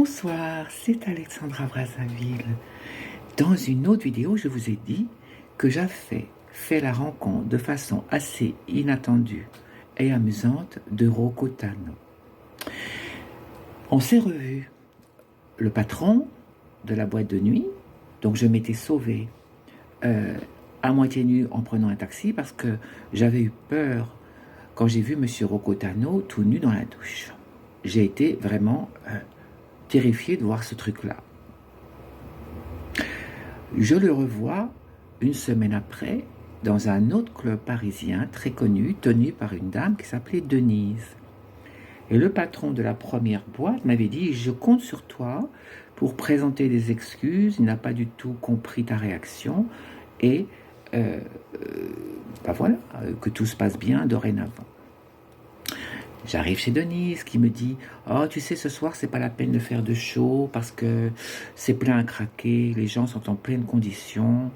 Bonsoir, c'est Alexandra Brazzaville. Dans une autre vidéo, je vous ai dit que j'avais fait la rencontre de façon assez inattendue et amusante de Rocco Tano. On s'est revu. Le patron de la boîte de nuit, donc je m'étais sauvée à moitié nue en prenant un taxi parce que j'avais eu peur quand j'ai vu Monsieur Rocco Tano tout nu dans la douche. J'ai été vraiment terrifiée de voir ce truc-là. Je le revois une semaine après dans un autre club parisien très connu, tenu par une dame qui s'appelait Denise. Et le patron de la première boîte m'avait dit « Je compte sur toi pour présenter des excuses, il n'a pas du tout compris ta réaction et voilà, que tout se passe bien dorénavant. » J'arrive chez Denise qui me dit « Oh, tu sais, ce soir, c'est pas la peine de faire de show parce que c'est plein à craquer, les gens sont en pleine condition. »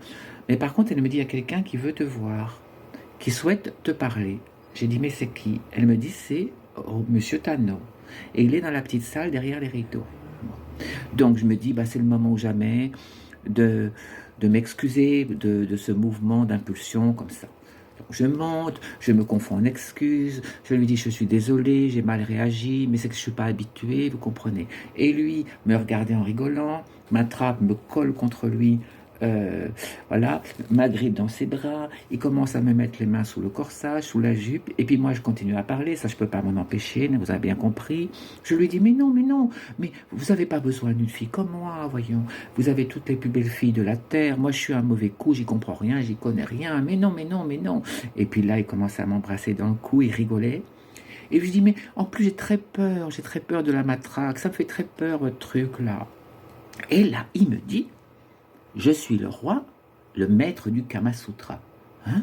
Mais par contre, elle me dit « Il y a quelqu'un qui veut te voir, qui souhaite te parler. » J'ai dit « Mais c'est qui ?» Elle me dit « C'est Monsieur Tano. Et il est dans la petite salle derrière les rideaux. » Donc je me dis c'est le moment ou jamais de m'excuser de ce mouvement d'impulsion comme ça. Donc je monte, je me confonds en excuses, je lui dis je suis désolé, j'ai mal réagi, mais c'est que je ne suis pas habitué, vous comprenez. Et lui me regardait en rigolant, m'attrape, me colle contre lui, voilà, m'agrippe dans ses bras, il commence à me mettre les mains sous le corsage, sous la jupe, et puis moi je continue à parler, ça je peux pas m'en empêcher, vous avez bien compris. Je lui dis mais non, mais vous n'avez pas besoin d'une fille comme moi, voyons, vous avez toutes les plus belles filles de la terre, moi je suis un mauvais coup, j'y comprends rien, j'y connais rien, mais non. Et puis là il commence à m'embrasser dans le cou, il rigolait. Et je lui dis mais en plus j'ai très peur de la matraque, ça me fait très peur votre truc là. Et là il me dit je suis le roi, le maître du Kama Sutra. Hein?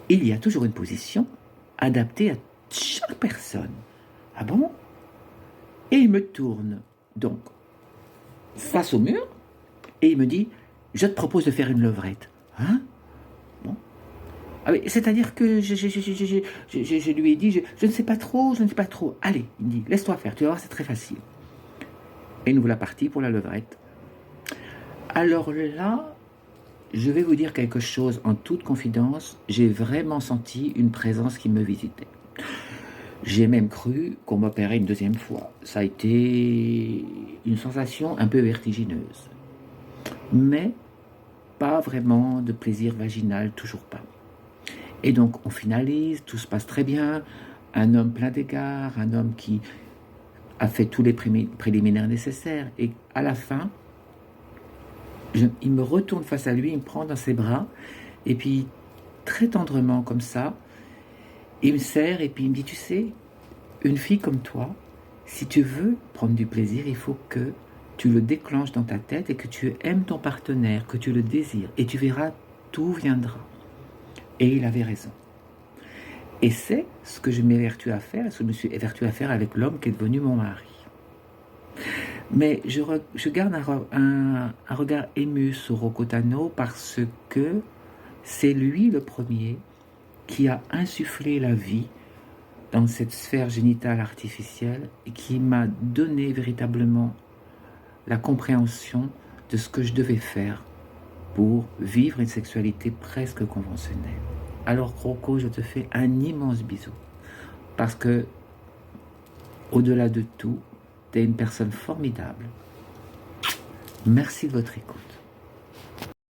Il y a toujours une position adaptée à chaque personne. Ah bon? Et il me tourne donc face au mur et il me dit je te propose de faire une levrette. Hein? Bon. Ah oui, c'est-à-dire que je lui ai dit je ne sais pas trop. Allez, il me dit laisse-toi faire, tu vas voir, c'est très facile. Et nous voilà partis pour la levrette. Alors là, je vais vous dire quelque chose en toute confidence, j'ai vraiment senti une présence qui me visitait. J'ai même cru qu'on m'opérait une deuxième fois. Ça a été une sensation un peu vertigineuse. Mais pas vraiment de plaisir vaginal, toujours pas. Et donc on finalise, tout se passe très bien, un homme plein d'égards, un homme qui a fait tous les préliminaires nécessaires, et à la fin, il me retourne face à lui, il me prend dans ses bras, et puis très tendrement comme ça, il me serre et puis il me dit, tu sais, une fille comme toi, si tu veux prendre du plaisir, il faut que tu le déclenches dans ta tête et que tu aimes ton partenaire, que tu le désires, et tu verras, tout viendra. Et il avait raison. Et c'est ce que je m'évertue à faire, ce que je me suis évertue à faire avec l'homme qui est devenu mon mari. Mais je garde un regard ému sur Rocco Tano parce que c'est lui le premier qui a insufflé la vie dans cette sphère génitale artificielle et qui m'a donné véritablement la compréhension de ce que je devais faire pour vivre une sexualité presque conventionnelle. Alors Rocco, je te fais un immense bisou parce que, au-delà de tout, tu es une personne formidable. Merci de votre écoute.